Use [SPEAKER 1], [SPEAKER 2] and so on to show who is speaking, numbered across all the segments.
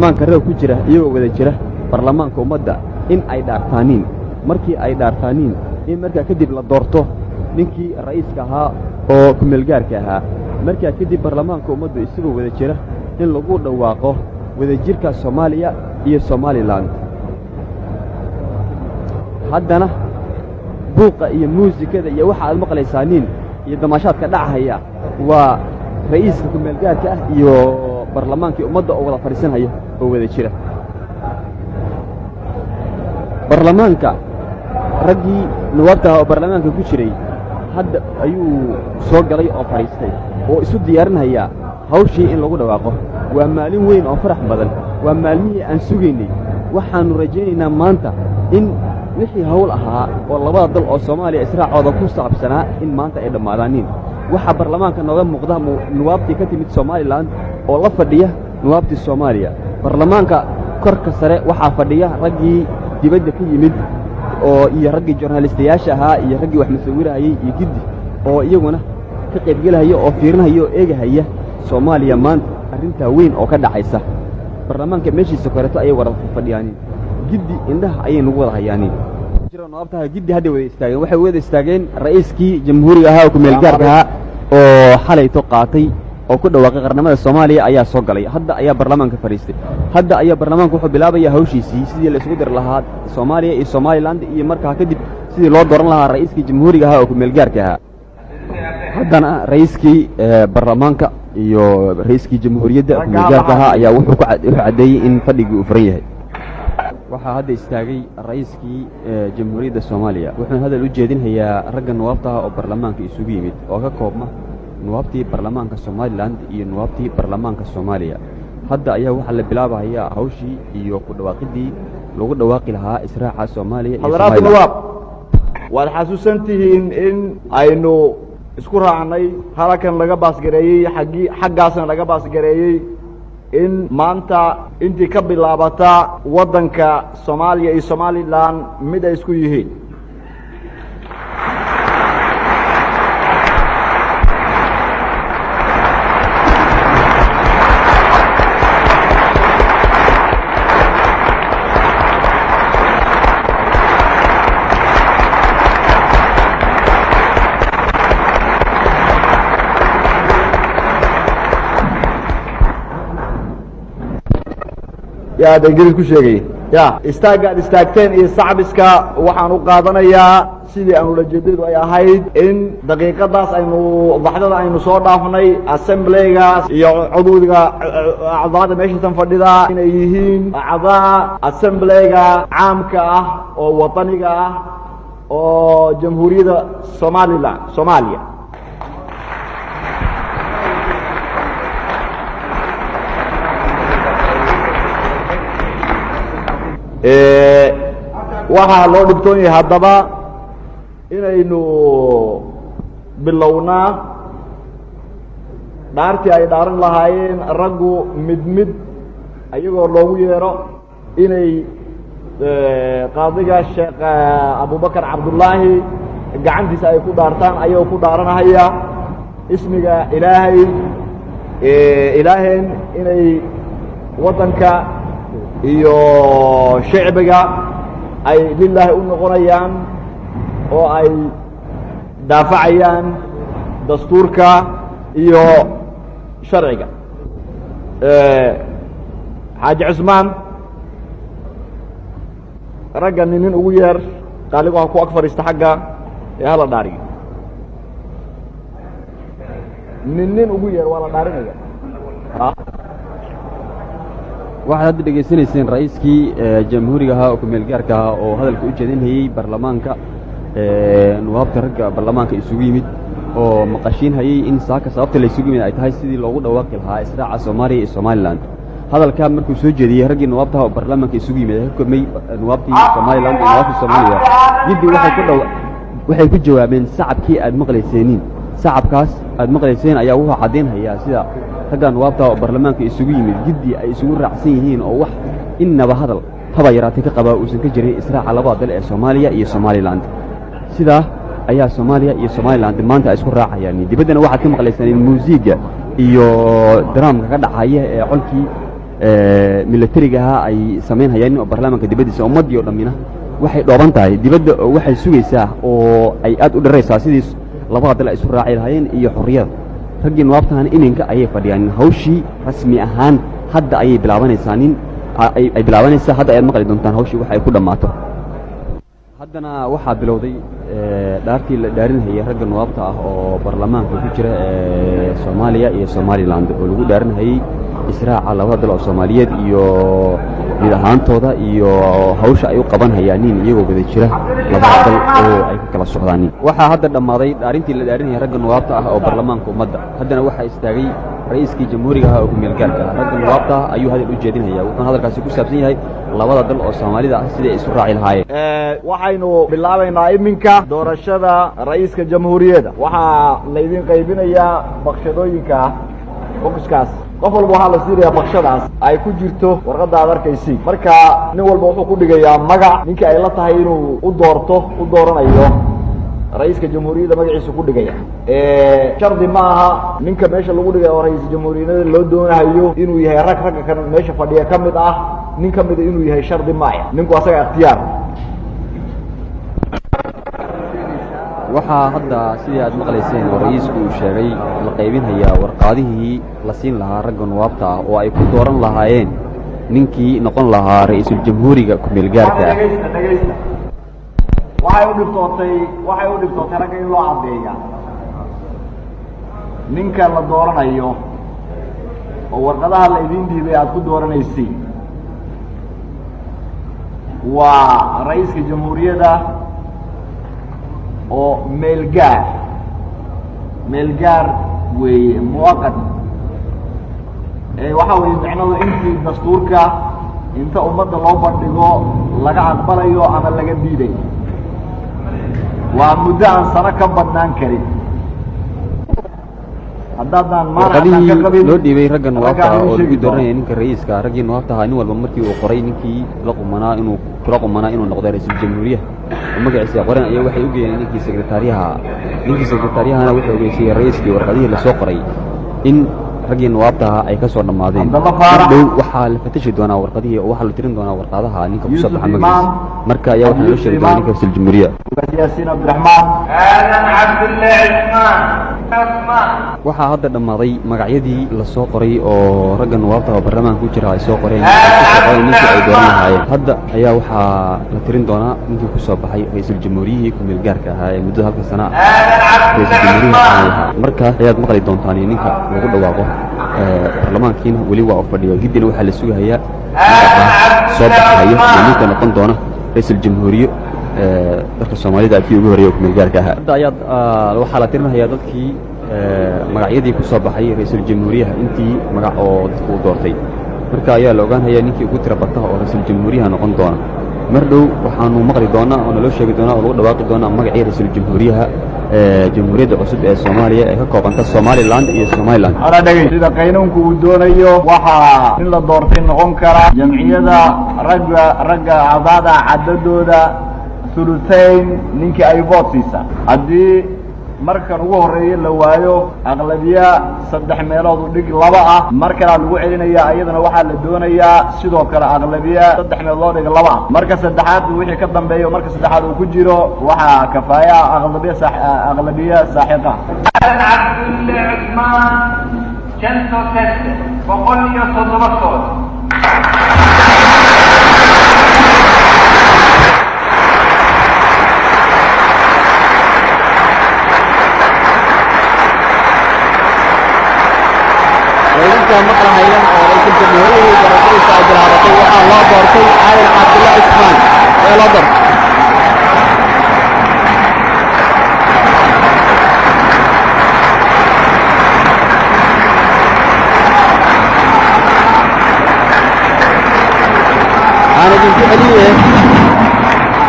[SPEAKER 1] baarlamaanka reer ku jira iyagoo wada jira baarlamaanka ummadda in ay dhaartaaniin markii ay dhaartaaniin in markaa kadib la doorto ninkii ra'iiska ahaa oo kumeelgaarka ahaa markaa kadib baarlamaanka ummaddu isagoo wada jira in lagu dhawaaqo wadajirka Soomaaliya iyo Somaliland haddana buuqa iyo muusikada iyo waxa aad maqlaysaaniin iyo damaashaadka dhacaya waa ra'iiska kumeelgaarka ah iyo baarlamaankii ummadda oo wada fariisanaya oo wada jira baarlamaanka raggii nuwaabta oo baarlamaanka ku jiray hadda ayuu soo galay oo fariistay oo isu diyaarinaya hawshii in lagu dhawaaqo waa maalin weyn oo farax badan waa maalmihii aan sugaynay waxaanu rajaynaynaa maanta in wixii hawl ahaa oo labada dal oo Soomaaliya israacooda ku saabsanaa in maanta ay dhamaadaaniin waxa baarlamaanka nooga muuqda nuwaabtii ka timid Somaliland oo la fadhiya nuwaabtii Soomaaliya baarlamaanka korka sare waxa fadhiya raggii dibadda ka yimid oo iyo raggii journalistayaasha ahaa iyo raggii wax masawirayay iyo giddi oo iyaguna ka qayb galaya oo fiirinaya oo eegahaya Soomaaliya maanta arrinta weyn oo ka dhacaysa baarlamaanka meeshiisa koreeto ayay wada fadhiyaan giddi indhaha ayay nagu wada hayaan jiro nuwaabtaha giddi hadda wada istaageen waxay wada istaageen ra'iiskii jamhuuriga ahaa oo ku meel gaarka ahaa oo xalayto qaatay oo ku dhawaaqay qarnimada Soomaaliya ayaa soo galay hadda ayaa baarlamaanka fariistay hadda ayaa baarlamaanku wuxuu bilaabaya hawshiisii sidii la isugu dir lahaa Soomaaliya iyo Somaliland iyo markaa kadib sidii loo dooran lahaa ra'iiskii jamhuuriga ahaa oo ku meel gaarka ahaa haddana ra'iiskii baarlamaanka iyo ra'iiskii jamhuuriyadda ku meel gaarka ahaa ayaa wuxuu cadeeyay in fadhigii uu furan yahay waxaa hadda istaagay ra'iiskii jamhuuriyadda Soomaaliya wuxuu hadal u jeedinayaa ragga nuwaabtaha oo baarlamaanka isugu yimid oo ka koobma nuwaabtii baarlamaanka Somaliland iyo nuwaabtii baarlamaanka Soomaaliya hadda ayaa waxa la bilaabayaa hawshii iyo ku dhawaaqidii lagu dhawaaqi lahaa israaca Soomaaliya iyo
[SPEAKER 2] Somaliland waad xasuusantihiin in aynu isku raacnay halakan laga baasgareeyay xaggaasna laga baasgareeyay in maanta intii ka bilaabata waddanka Soomaaliya iyo Somaliland mid ay isku yihiin يا دنجل كوشيغي يا استاغteen iyo sacbiska waxaan u qaadanayaa sidii aan ula jeedadu ay ahayd in daqiiqadaas aynu baxdada aynu soo dhaafnay assemblyga iyo cududiga acdaada meesha tan fadhida inay yihiin acdaa assemblyga caamka ah oo wadaniga ah oo jamhuuriyadda Soomaaliya waxaa loo dhigtoon yahay haddaba inaynu bilownaa dhaartii ay dhaaran lahaayeen raggu mid ayagoo loogu yeero inay qaadiga sheekh abubakar cabdullaahi gacantiisa ay ku dhaartaan ayagoo ku dhaaranahaya ismiga ilaaheen inay waddanka iyo shacbiga ay lilaahi u noqonayaan oo ay daafacayaan dastuurka iyo sharciga xaaji Cusmaan ragga nin ugu yeer qaaligu waxa ku ag fariista xagga ee hala dhaariyo nin ugu yeer waa la dhaarinaya
[SPEAKER 1] waxaad hadda dhegaysanayseen ra'iiskii jamhuuriga ahaa oo ku meel gaarka ahaa oo hadalka u jeedinayay baarlamaanka nuwaabta ragga baarlamaanka isugu yimid oo maqashiin hayay in saaka sababta la isugu yimid ay tahay sidii loogu dhawaaqi lahaa israaca Soomaaliya iyo Somaliland hadalka markuu soo jeediyay raggii nuwaabtaha oo baarlamaanka isugu yimid ay kulmay nuwaabtii Somaliland iyo nuwaabtii Soomaaliya giddi waxay ku jawaabeen sacabkii aad maqlayseen sacabkaas aad maqlayseen ayaa wuxuu cadeynaya sida ragga nuwaabta oo baarlamaanka isugu yimid giddi ay isugu raacsan yihiin oo wax innaba hadal haba yaraatay ka qaba uusan ka jirin israaca labada dal ee Soomaaliya iyo Somaliland sida ayaa Soomaaliya iyo Somaliland maanta isku raacayaan dibaddana waxaad ka maqlaysaan muusiga iyo dramka ka dhacaya ee qolkii milatarigaha ay samaynhayaan oo baarlamaanka dibaddiisa ummaddii oo dhammina waxay dhooban tahay dibadda oo waxay sugaysaa oo ay aad u dharaysaa sidii labada dal ay isu raaci lahaayeen iyo xorriyada raggii nuwaabtahana iminka ayay fadhiyaan hawshii rasmi ahaan hadda ayay bilaabanaysaa ay bilaabanaysaa hadda ayaad maqli doontaan hawshii waxa ay ku dhammaato haddana waxaa bilowday dhaartii la dhaarinhayay ragga nuwaabta ah oo baarlamaanka ku jira ee soomaaliya iyo somaliland oo lagu dhaarinhayey israaca labada dal oo soomaaliyeed iyo mid ahaantooda iyo hawsha ay u qaban hayaaniin iyagoo wada jira labada dal oo ay ka kala socdaaniin waxaa hadda dhammaaday dhaarintii la dhaarinhayay ragga nuwaabta ah oo baarlamaanka ummadda haddana waxaa istaagay ra'iiskii jamhuuriga ahaa oo ku meelgaarka ah ragga nuwaabta ah ayuu hadal u jeedinhayaa wuxuuna hadalkaasi ku saabsan yahay labada dal oo soomaalida ah siday isu raaci lahaayeen
[SPEAKER 2] waxaynu bilaabaynaa iminka doorashada ra'iiska jamhuuriyadda waxaa laydin qaybinayaa bakshadooyinka bokiskaas qof walba waxaa la siinayaa bakshadaas ay ku jirto warqadda aad arkaysiin marka nin walba wuxuu ku dhigayaa magac ninkii ay la tahay inuu u dooranayo ra'iiska jamhuuriyadda magaciisa ku dhigaya shardi ma aha ninka meesha lagu dhigay oo ra'iisul jamhuuriyadda loo doonayo inuu yahay ragga kan meesha fadhiya ka mid ah nin ka mida inuu yahay shardi maaya ninku asaga ikhtiyaar
[SPEAKER 1] waxaa hadda sidii aad maqlayseen oo ra'iisku uu sheegay la qaybinhayaa warqaadihii la siin lahaa ragga nuwaabta ah oo ay ku dooran lahaayeen ninkii noqon lahaa ra'iisul jamhuuriga ku-meelgaarka ah
[SPEAKER 2] waxay u dhibtootay ragga in loo caddeeya ninka la dooranayo oo warqadaha la idin dhiibay aad ku dooranaysiin waa ra'iiska jamhuuriyadda oo meelgaar weeye muwaqad waxaa weeye micnadu intii dastuurka inta ummadda loo bandhigo laga aqbalayo ama laga diiday waa muddo aan sano ka badnaan karin haddaadaan
[SPEAKER 1] warqadihii loo dhiibay ragga nuwaabta ah oo lagu dooranaya ninka ra'iiska raggii nuwaabta ahaa nin walba markii uu qoray ninkii kula qumanaa inuu noqdo ra'iisul jamhuuriyaha oo magaciisa qoran ayaa waxay u geeyeen ninkii sekretariyahana wuxuu ogeysiyey ra'iiskii warqadihii lasoo qoray in raggii nuwaabta ahaa ay ka soo dhammaadeen dhow waxaa la fatashi doonaa warqadihii oo waxaa la tirin doonaa warqadaha ninka ku soo baxa magaciisa marka ayaa waxaa loo sheegi doonaa ninka ra'iisul jamhuuriya
[SPEAKER 2] yaasiin cabdiraxmaan aadan cabdullaahi cismaan
[SPEAKER 1] waxaa hadda dhammaaday magacyadii lasoo qoray oo ragga nuwaabta oo baarlamaanka ku jira ay soo qoreen ninkii ay dooran lahaayeen hadda ayaa waxaa la tirin doonaa ninkii ku soo baxay ra'iisul jamhuuriyihii ku-meelgaarka ahaa ee muddada halka sana ra'iisul jamhuuriyaha ahaa markaas ayaad maqli doontaan ninka lagu dhawaaqo baarlamaankiina weli waa u fadhiyo hiddina waxaa la sugahayaa soo baxayo iyo ninka noqon doona ra'iisul jamhuuriye dadka soomaalida kii ugu horreeyay ku-meelgaarka ahaa hadda ayaad waxaa la tirinhayaa dadkii magacyadii ku soo baxay ra'iisul jamhuuriyaha intii magac oo dadku u doortay marka ayaa la ogaanhayaa ninkii ugu tira bataha oo ra'iisul jamhuuriyaha noqon doona mar dhow waxaanu maqli doonaa oo naloo sheegi doonaa oo lagu dhawaaqi doonaa magacii ra'iisul jamhuuriyaha jamhuuriyadda cusub ee soomaaliya ee ka koobanta somaliland iyo somaliland
[SPEAKER 2] sida qaynuunku uu doonayo waxaa in la doortay noqon kara jamciyada ragga cadaada cadadooda ulusayn ninkii ay voot siisa haddii markan ugu horreeye la waayo aqlabiya 3 meelood u dhig 2 ah mar kalaa lagu celinayaa iyadana waxaa la doonayaa sidoo kale aqlabiya 3 meelood loo dhig 2 ah marka saddexaad wixii ka dambeeyo marka saddexaad uu ku jiro waxaa kafaaya aqlabiya saaxiqa Abdullahi Usman 107
[SPEAKER 1] maqlahaya oo ra'iisul jamhuuriyadda doorashadiisa ay bilaabatay waxaa loo doortay aadan cabdullaahi cismaan ee loo doortay aan idinku celiye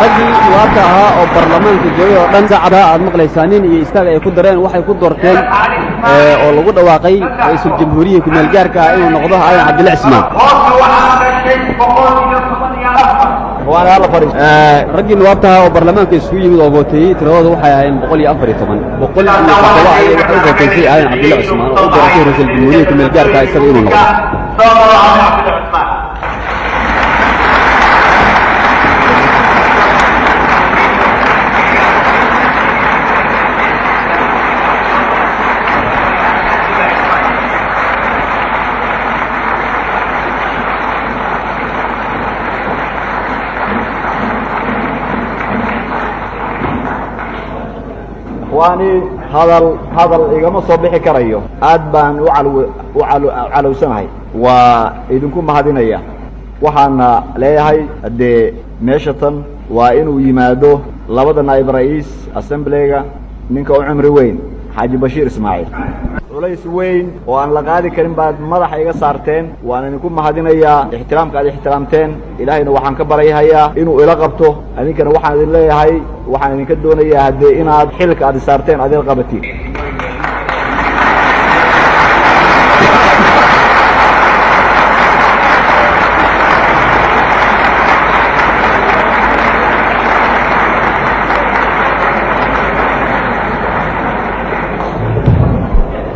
[SPEAKER 1] raggii nuwaabta ahaa oo baarlamaanka joogay oo dhan saacada aad maqlaysaa nin iyo istaag ay ku dareen waxay ku doorteen oo lagu dhawaaqay ra'iisul jamhuuriyaha ku-meelgaarka ah inuu noqdo aadan cabdullaahi cismaan raggii nuwaabta ahaa oo baarlamaanka isugu yimid oo vooteeyey tiradooda waxay ahaayeen 114 ayay waxay u vooteysay aadan cabdullaahi cismaan oo u dooratay ra'iisul jamhuuriyaha ku-meelgaarka isaga inuu noqdo
[SPEAKER 3] دكتور علي عبد العثمان.
[SPEAKER 2] waani hadal igama soo bixi karayo aad baan u calowsanahay waa idinku mahadinaya waxaana leeyahay hadee meesha tan waa inuu yimaado labada naa'ib ra'iis assemblyga ninka u cumri weyn xaaji bashiir ismaaciil culays weyn oo aan la qaadi karin baad madaxa iga saarteen waan idinku mahadinayaa ixtiraamka aad ixtiraamteen ilaahayna waxaan ka baryahayaa inuu ila qabto adinkana waxaan idin leeyahay waxaan idinka doonayaa haddee inaad xilka aad saarteen aad ila qabatiin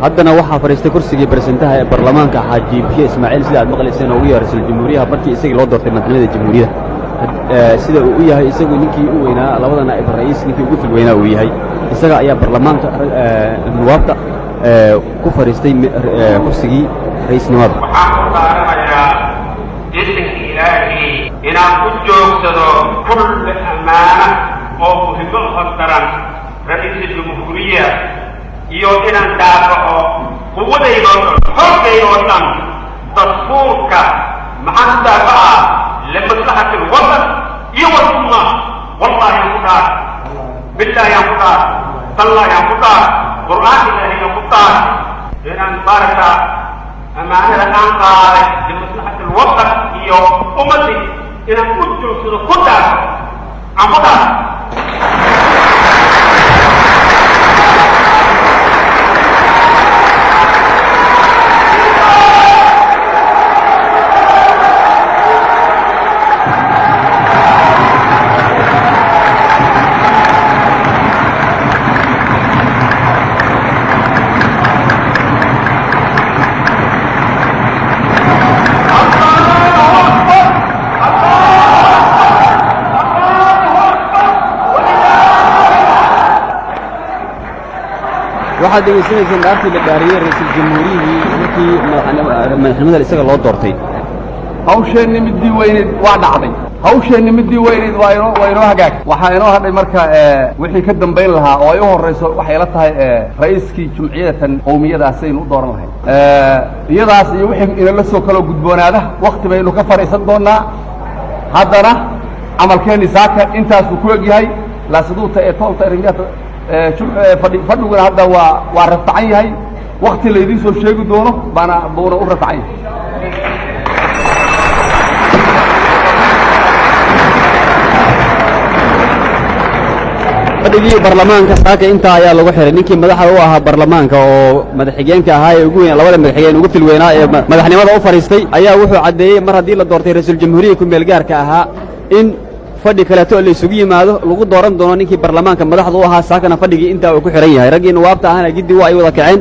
[SPEAKER 1] haddana waxaa fadhiistay kursigii barsentaha ee baarlamaanka xaaji biye ismaaciil sida aad maqlayseen oo ugu yahay ra-iisul jamhuuriyaha markii isagii loo doortay madaxnimada jamhuuriyadda sida uu u yahay isagu ninkii u weynaa labada naa'ib ra'iis ninkii ugu fil weynaa uu yahay isaga ayaa baarlamaanka nuwaabta ku fadhiistay kursigii ra'iisnimada
[SPEAKER 3] waxaan ku qaadanayaa isinka ilaahi inaan ku joogsado kulle ammaana oo muhimmo hordaran ra'iisul jamhuuriya iyo inaan daafaco quwadayda oo dhan xoogayda oo dhan dastuurka maxaan ku daafacaa limaslaxati alwatan iyo walumma wallahi aan ku dhaar billahi aan ku dhaar tallahi aan ku dhaar qur'aanka ilaahay aan ku dhaar inaan baaraka ammaanada aan qaaday limaslaxati alwatan iyo ummadii inaan ku joogsado ku dhaafo aan ku dhaar
[SPEAKER 1] waxaad degeysanayseen dhaartii la dhaariyey ra-iisul jamhuuriyihii markii madaxnimada isaga loo doortay
[SPEAKER 4] hawsheenni midii weyneed waa dhacday hawsheenni midii weyneed waa inoo hagaag waxaa inoo hadhay marka wixii ka dambayn lahaa oo ay u horrayso waxay la tahay ra'iiskii jumciyatan qowmiyadaasaynu u dooran lahayd iyadaas iyo wixii inala soo kaloo gudboonaada wakti baynu ka fadhiisan doonaa haddana camalkeenni saaka intaasuu ku egyahay laasiduuta ee toolta erimiyata fadhiguna hadda waa raftacan yahay wakti laydiin soo sheegi doono buuna u raftacan yahay
[SPEAKER 1] fadhigii baarlamaanka saaka intaa ayaa lagu xiray ninkii madaxda u ahaa baarlamaanka oo madaxxigeenka ahaa ee ugu weyn labada madaxxigeen ugu fil weynaa ee madaxnimada u fadhiistay ayaa wuxuu caddeeyey mar haddii la doortay ra-iisul jamhuuriya ku meel gaarka ahaa in fadhi kaleeto la isugu yimaado lagu dooran doono ninkii baarlamaanka madaxda u ahaa saakana fadhigii intaa uu ku xiran yahay raggii nuwaabta ahana giddi waa ay wada kaceen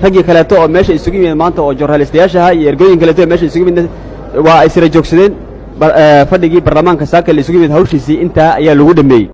[SPEAKER 1] raggii kaleeto oo meesha isugu yimid maanta oo journalistayaasha ahaa iyo ergooyin kaleeto oo meesha isugu yimid waa ay sira joogsadeen fadhigii baarlamaanka saaka la isugu yimid hawshiisii intaa ayaa lagu dhameeyey